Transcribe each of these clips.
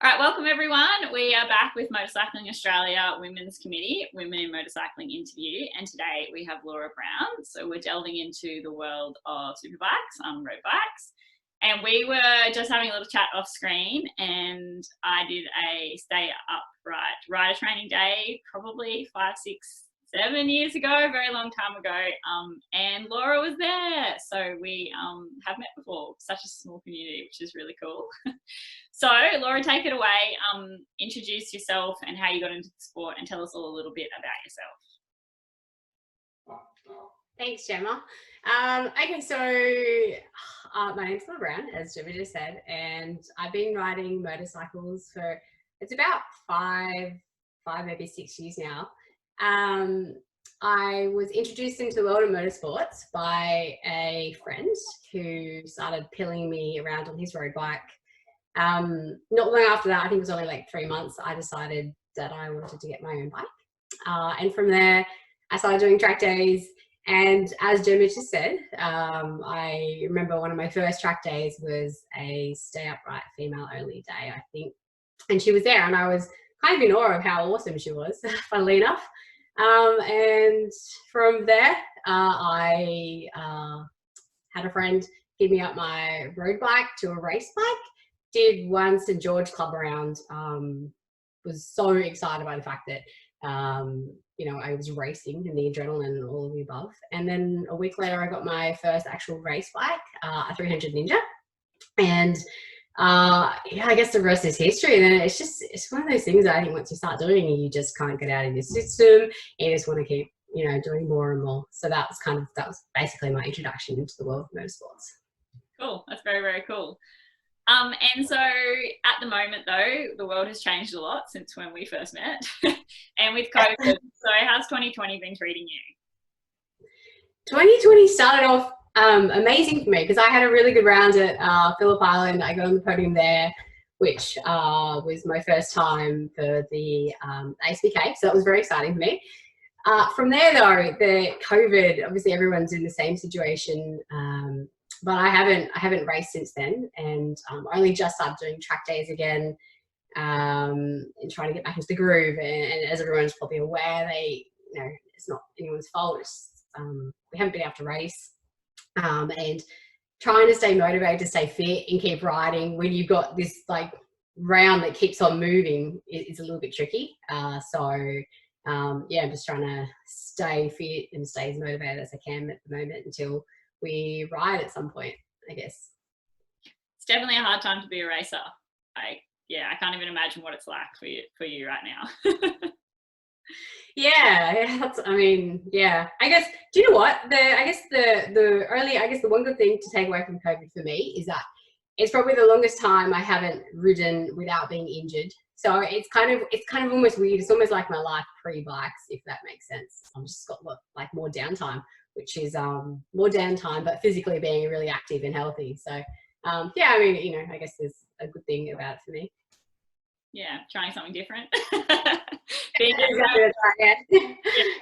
All right, welcome everyone. We are back with Motorcycling Australia Women's Committee, Women in Motorcycling interview, and today we have Laura Brown. So we're delving into the world of superbikes, road bikes, and we were just having a little chat off screen, and I did a stay upright rider training day, probably 5, 6, 7 years ago, a very long time ago, and Laura was there. So we have met before, such a small community, which is really cool. So Laura, take it away, introduce yourself and how you got into the sport, and tell us all a little bit about yourself. Thanks, Gemma. Okay, so my name's Laura Brown, as Gemma just said, and I've been riding motorcycles for, it's about five, maybe 6 years now. I was introduced into the world of motorsports by a friend who started pilling me around on his road bike. Not long after that, I think it was only like 3 months, I decided that I wanted to get my own bike. And from there, I started doing track days. And as Jemma just said, I remember one of my first track days was a stay upright female only day, I think. And she was there, and I was kind of in awe of how awesome she was, funnily enough. And from there, I had a friend give me up my road bike to a race bike. Did one St. George club around, was so excited by the fact that, you know, I was racing and the adrenaline and all of the above. And then a week later, I got my first actual race bike, a 300 Ninja. And yeah, I guess the rest is history. And then it's one of those things that I think once you start doing it, you just can't get out of your system. You just want to keep, you know, doing more and more. So that was basically my introduction into the world of motorsports. Cool, that's very, very cool. And so at the moment though, the world has changed a lot since when we first met and with COVID. So how's 2020 been treating you? 2020 started off amazing for me because I had a really good round at Phillip Island. I got on the podium there, which was my first time for the ASPK. So that was very exciting for me. From there though, the COVID, obviously everyone's in the same situation. But I haven't raced since then, and I only just started doing track days again, and trying to get back into the groove. And as everyone's probably aware, you know, it's not anyone's fault. It's, we haven't been able to race, and trying to stay motivated to stay fit and keep riding when you've got this like round that keeps on moving is a little bit tricky. So yeah, I'm just trying to stay fit and stay as motivated as I can at the moment until we ride at some point, I guess. It's definitely a hard time to be a racer. Yeah, I can't even imagine what it's like for you right now. Yeah, I mean, yeah. I guess, do you know what? The one good thing to take away from COVID for me is that it's probably the longest time I haven't ridden without being injured. So it's kind of almost weird. It's almost like my life pre-bikes, if that makes sense. I've just got like more downtime, which is more downtime, but physically being really active and healthy. So yeah, I mean, you know, I guess there's a good thing about it for me. Yeah, trying something different.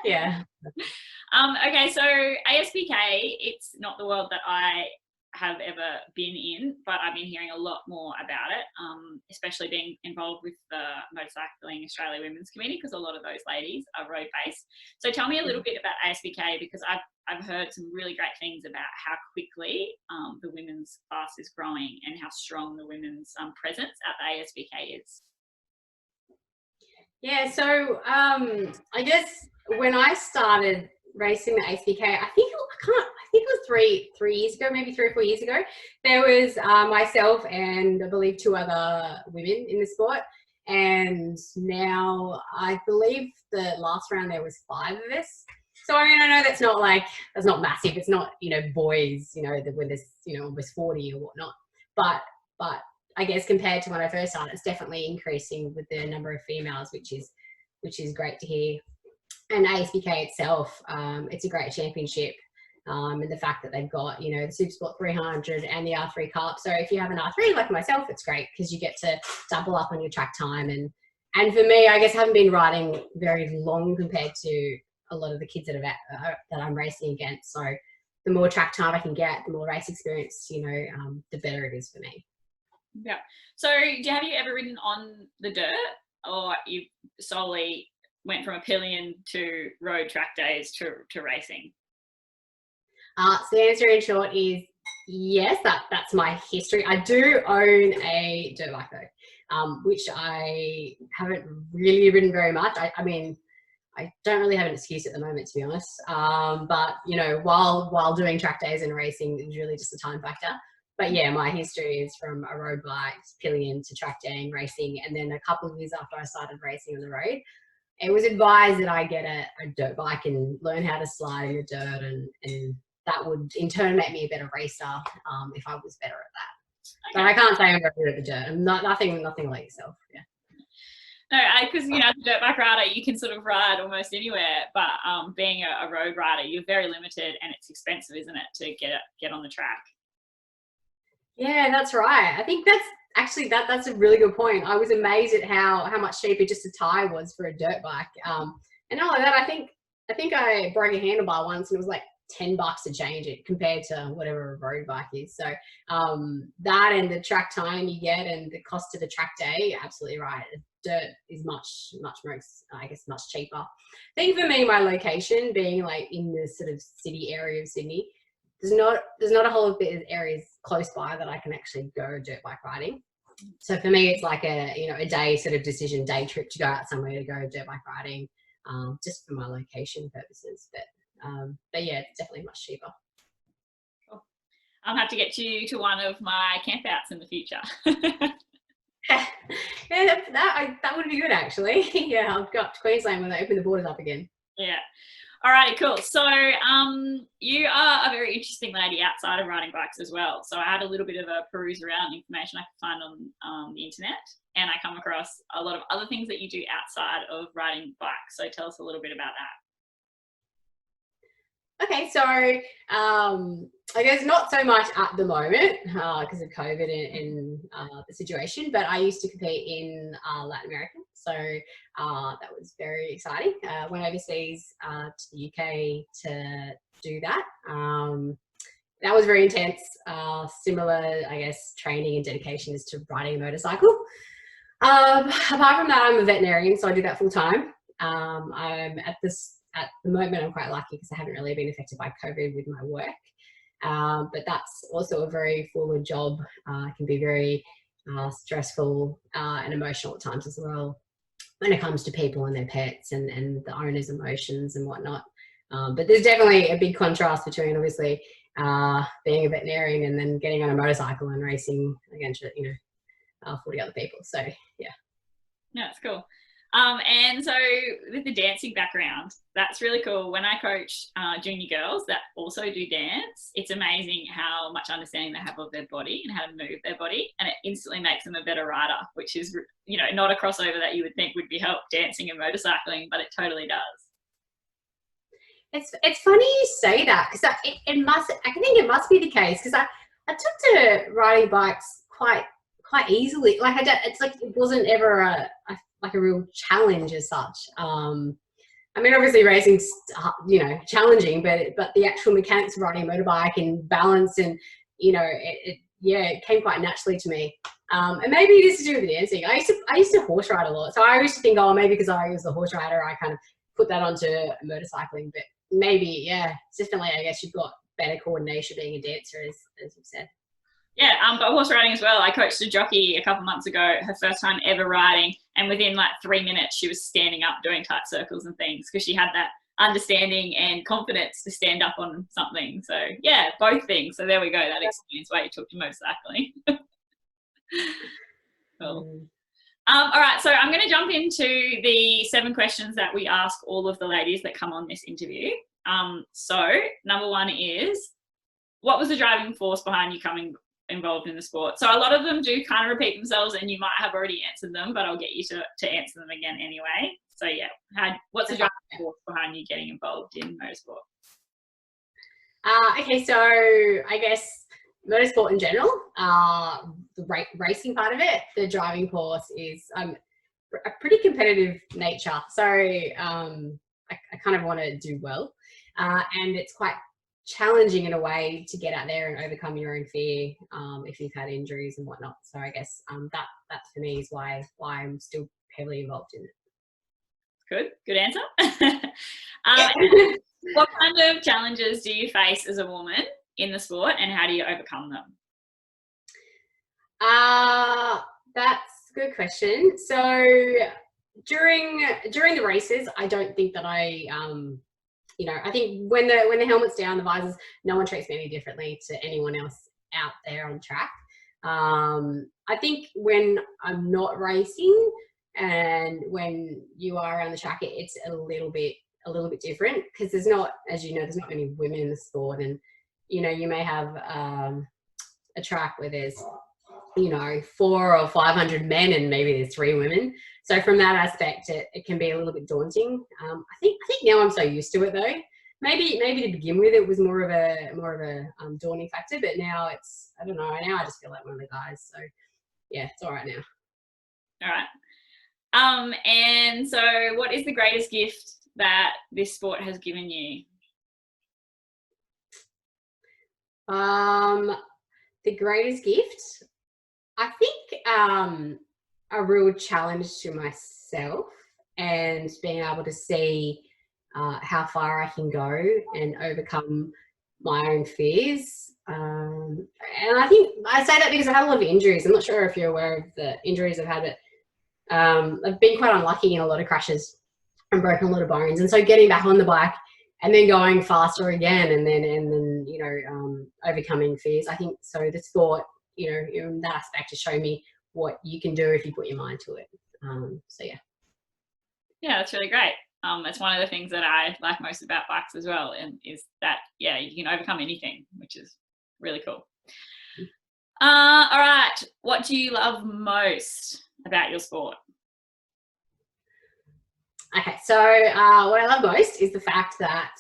Yeah. Okay, so ASPK, it's not the world that I have ever been in, but I've been hearing a lot more about it, especially being involved with the Motorcycling Australia Women's Committee, because a lot of those ladies are road based. So tell me a little bit about ASPK, because I've heard some really great things about how quickly the women's class is growing and how strong the women's presence at the ASPK is. Yeah, so I guess when I started racing the ASPK, I think it was three years ago, maybe 3 or 4 years ago. There was myself and I believe 2 other women in the sport, and now I believe the last round there was 5 of us. So I mean, I know that's not massive. It's not, you know, boys, you know, when there's, you know, almost 40 or whatnot. But I guess compared to when I first started, it's definitely increasing with the number of females, which is great to hear. And ASPK itself, it's a great championship, and the fact that they've got, you know, the Supersport 300 and the R3 Cup. So if you have an R3 like myself, it's great because you get to double up on your track time. And for me, I guess I haven't been riding very long compared to a lot of the kids that I'm racing against. So the more track time I can get, the more race experience, you know, the better it is for me. Yeah. So have you ever ridden on the dirt, or you solely went from a pillion to road track days to racing? So the answer in short is yes, that's my history. I do own a dirt bike though, which I haven't really ridden very much. I mean, I don't really have an excuse at the moment, to be honest. But you know, while doing track days and racing, it was really just a time factor. But yeah, my history is from a road bike, pillion to track day and racing, and then a couple of years after I started racing on the road, it was advised that I get a dirt bike and learn how to slide in the dirt, and that would in turn make me a better racer if I was better at that. Okay. But I can't say I'm very good at the dirt. I'm nothing like yourself. Yeah. No, because you know, as a dirt bike rider, you can sort of ride almost anywhere, but being a road rider, you're very limited, and it's expensive, isn't it, to get on the track? Yeah, that's right. I think that's actually that's a really good point. I was amazed at how much cheaper just a tire was for a dirt bike. And not only that, I think I broke a handlebar once and it was like $10 to change it compared to whatever a road bike is. So that and the track time you get and the cost of the track day, you're absolutely right. Dirt is much more, I guess, much cheaper. I think for me, my location being like in the sort of city area of Sydney, there's not a whole bit of areas close by that I can actually go dirt bike riding. So for me, it's like a day sort of decision, day trip to go out somewhere to go dirt bike riding, just for my location purposes. But yeah, it's definitely much cheaper. Cool. I'll have to get you to one of my campouts in the future. Yeah, that would be good actually. Yeah, I've got to Queensland when they open the borders up again. Yeah. All right, cool. So you are a very interesting lady outside of riding bikes as well. So I had a little bit of a peruse around information I could find on the internet, and I come across a lot of other things that you do outside of riding bikes. So tell us a little bit about that. Okay, so I guess not so much at the moment because of COVID and the situation, but I used to compete in Latin America. So that was very exciting. Went overseas to the UK to do that. That was very intense. Similar, I guess, training and dedication as to riding a motorcycle. Apart from that, I'm a veterinarian, so I do that full time. I'm at the moment, I'm quite lucky because I haven't really been affected by COVID with my work. But that's also a very full job. It can be very stressful and emotional at times as well when it comes to people and their pets and the owner's emotions and whatnot. But there's definitely a big contrast between obviously being a veterinarian and then getting on a motorcycle and racing against 40 other people. So yeah. Yeah, that's cool. And so with the dancing background, that's really cool. When I coach junior girls that also do dance, it's amazing how much understanding they have of their body and how to move their body, and it instantly makes them a better rider, which is, you know, not a crossover that you would think would be helped dancing and motorcycling, but it totally does. It's funny you say that because I think it must be the case because I took to riding bikes quite easily. Like it's like it wasn't ever a real challenge as such. I mean, obviously racing's challenging, but the actual mechanics of riding a motorbike and balance and it came quite naturally to me. And maybe it is to do with the dancing. I used to horse ride a lot, so I used to think, oh, maybe because I was a horse rider, I kind of put that onto motorcycling. But maybe, yeah, it's definitely. I guess you've got better coordination being a dancer, as you've said. Yeah, but horse riding as well. I coached a jockey a couple months ago, her first time ever riding, and within like 3 minutes she was standing up doing tight circles and things because she had that understanding and confidence to stand up on something. So yeah, both things. So there we go. That explains why you took to motorcycling. Cool. All right, so I'm going to jump into the 7 questions that we ask all of the ladies that come on this interview. So number 1 is, what was the driving force behind you coming involved in the sport? So a lot of them do kind of repeat themselves and you might have already answered them, but I'll get you to answer them again anyway. So yeah, what's the driving force behind you getting involved in motorsport? Okay, so I guess motorsport in general, the racing part of it, the driving force is a pretty competitive nature. So I kind of want to do well, and it's quite challenging in a way to get out there and overcome your own fear if you've had injuries and whatnot. So I guess that for me is why I'm still heavily involved in it. Good answer. What kind of challenges do you face as a woman in the sport, and how do you overcome them? That's a good question. So during the races, I don't think that I I think when the helmet's down, the visors, no one treats me any differently to anyone else out there on track. I think when I'm not racing and when you are around the track, it's a little bit different, because there's not, as you know, there's not many women in the sport, and you may have a track where there's 400 or 500 men and maybe there's 3 women. So from that aspect, it can be a little bit daunting. I think now I'm so used to it though. Maybe to begin with it was more of a daunting factor, but now it's, I don't know, now I just feel like one of the guys. So yeah, it's all right now. All right. And so what is the greatest gift that this sport has given you? The greatest gift, I think, a real challenge to myself and being able to see how far I can go and overcome my own fears. And I think I say that because I've had a lot of injuries. I'm not sure if you're aware of the injuries I've had, but I've been quite unlucky in a lot of crashes and broken a lot of bones. And so getting back on the bike and then going faster again, and then overcoming fears. I think so. The sport, in that aspect, to show me what you can do if you put your mind to it. So yeah. Yeah, that's really great. It's one of the things that I like most about bikes as well, and is that you can overcome anything, which is really cool. All right, what do you love most about your sport? Okay, so what I love most is the fact that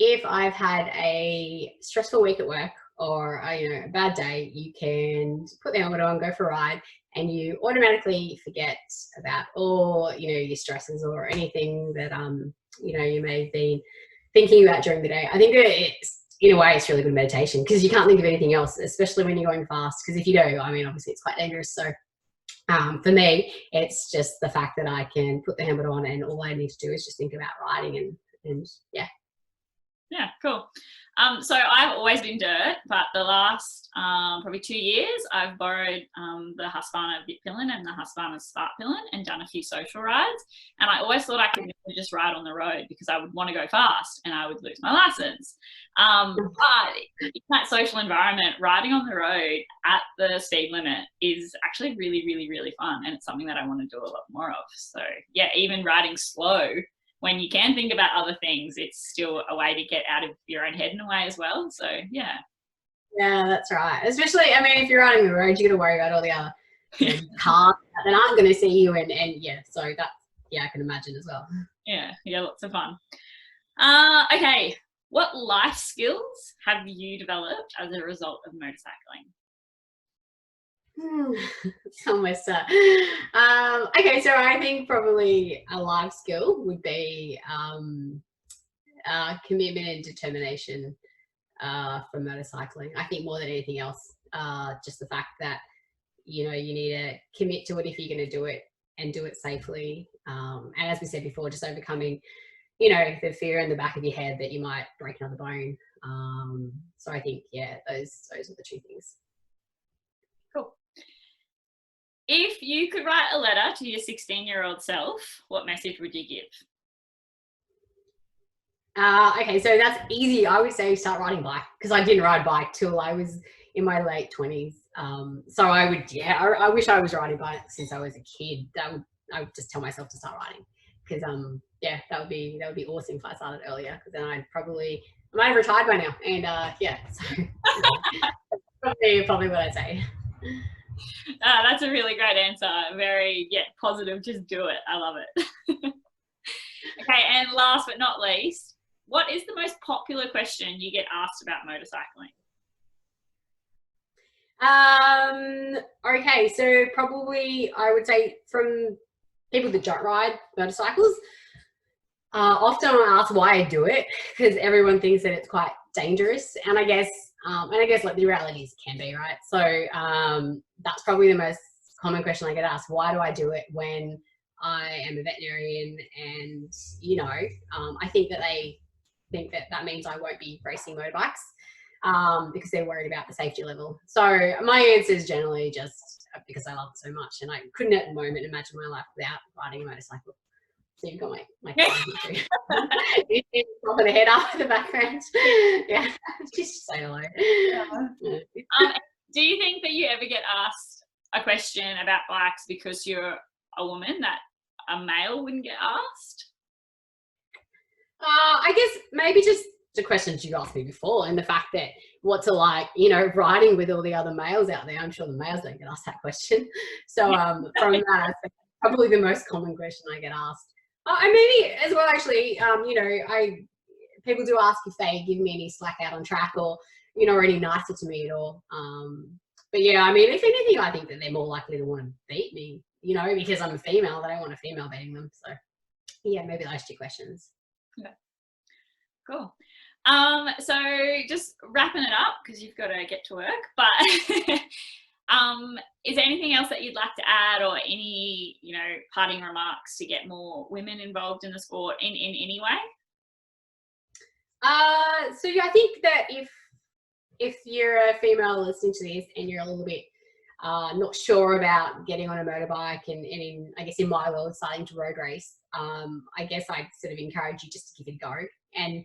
if I've had a stressful week at work or a bad day, you can put the helmet on, go for a ride, and you automatically forget about all your stresses or anything that you may have been thinking about during the day. I think it's, in a way, it's really good meditation, because you can't think of anything else, especially when you're going fast, because if you do, obviously it's quite dangerous. So for me, it's just the fact that I can put the helmet on and all I need to do is just think about riding and yeah. Yeah, cool. So I've always been dirt, but the last probably 2 years, I've borrowed the Husqvarna Bit Pillin and the Husqvarna Start Pillin and done a few social rides. And I always thought I could never just ride on the road because I would want to go fast and I would lose my license. But in that social environment, riding on the road at the speed limit is actually really, really, really fun. And it's something that I want to do a lot more of. So yeah, even riding slow, when you can think about other things, it's still a way to get out of your own head in a way as well. So yeah. Yeah, that's right. Especially, if you're riding the road, you got to worry about all the other cars that aren't going to see you, and yeah. So that, I can imagine as well. Yeah, lots of fun. Okay, what life skills have you developed as a result of motorcycling? It's almost okay, so I think probably a life skill would be commitment and determination for motorcycling. I think more than anything else, just the fact that you need to commit to it if you're going to do it, and do it safely, and as we said before, just overcoming the fear in the back of your head that you might break another bone. So I think those are the two things. Cool. If you could write a letter to your 16-year-old self, what message would you give? Okay, so that's easy. I would say start riding bike, because I didn't ride bike till I was in my late 20s. So I would, I wish I was riding bike since I was a kid. I would just tell myself to start riding, because that would be awesome if I started earlier, because then I might have retired by now. And so probably what I'd say. That's a really great answer. Very positive. Just do it. I love it. Okay, and last but not least, what is the most popular question you get asked about motorcycling? Okay, so probably I would say from people that don't ride motorcycles, Often I ask why I do it because everyone thinks that it's quite dangerous, and I guess like the reality is it can be, right? So that's probably the most common question I get asked. Why do I do it when I am a veterinarian? And I think that they think that that means I won't be racing motorbikes because they're worried about the safety level. So my answer is generally just because I love it so much, and I couldn't at the moment imagine my life without riding a motorcycle. So you've got my cousin too. You popping the head up in the background. Yeah, just say hello. Yeah. Do you think that you ever get asked a question about bikes because you're a woman that a male wouldn't get asked? I guess maybe just the questions you asked me before, and the fact that what's it like, riding with all the other males out there. I'm sure the males don't get asked that question. So from that, probably the most common question I get asked. And maybe as well, actually, people do ask if they give me any slack out on track or, are any nicer to me at all. But yeah, I mean, if anything, I think that they're more likely to want to beat me, because I'm a female. They don't want a female beating them. So yeah, maybe those two questions. Yeah. Cool. So just wrapping it up because you've got to get to work, but is there anything else that you'd like to add, or any, parting remarks to get more women involved in the sport in any way? So yeah, I think that if you're a female listening to this and you're a little bit not sure about getting on a motorbike and in my world starting to road race, I guess I'd sort of encourage you just to give it a go. And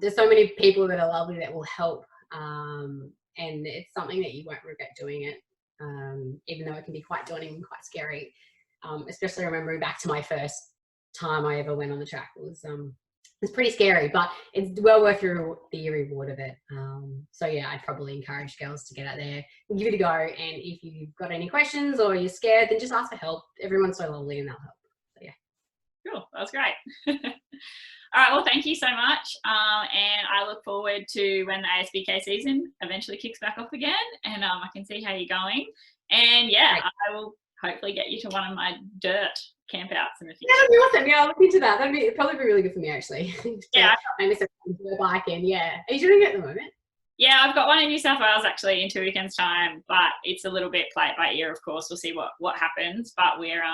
there's so many people that are lovely that will help, and it's something that you won't regret doing it, even though it can be quite daunting and quite scary, especially remembering back to my first time I ever went on the track. It's pretty scary, but it's well worth the reward of it. So yeah, I'd probably encourage girls to get out there and give it a go. And if you've got any questions or you're scared, then just ask for help. Everyone's so lovely and they'll help. So yeah. Cool, that was great. All right, well, thank you so much. And I look forward to when the ASBK season eventually kicks back off again, and I can see how you're going. And yeah, great. I will hopefully get you to one of my dirt campouts in the future. Yeah, that'd be awesome. Yeah, I'll look into that. That'd probably be really good for me, actually. Yeah. Maybe some bike and yeah. Are you doing it at the moment? Yeah, I've got one in New South Wales actually in 2 weekends' time, but it's a little bit play it by ear, of course. We'll see what happens. But we're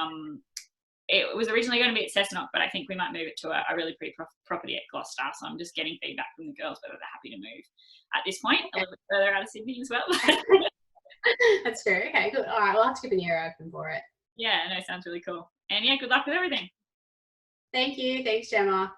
it was originally going to be at Cessnock, but I think we might move it to a really pretty property at Gloucester. So I'm just getting feedback from the girls whether they're happy to move at this point, a little bit further out of Sydney as well. That's true. Okay, good. All right, we'll have to keep an ear open for it. Yeah, no, sounds really cool. And yeah, good luck with everything. Thank you. Thanks, Gemma.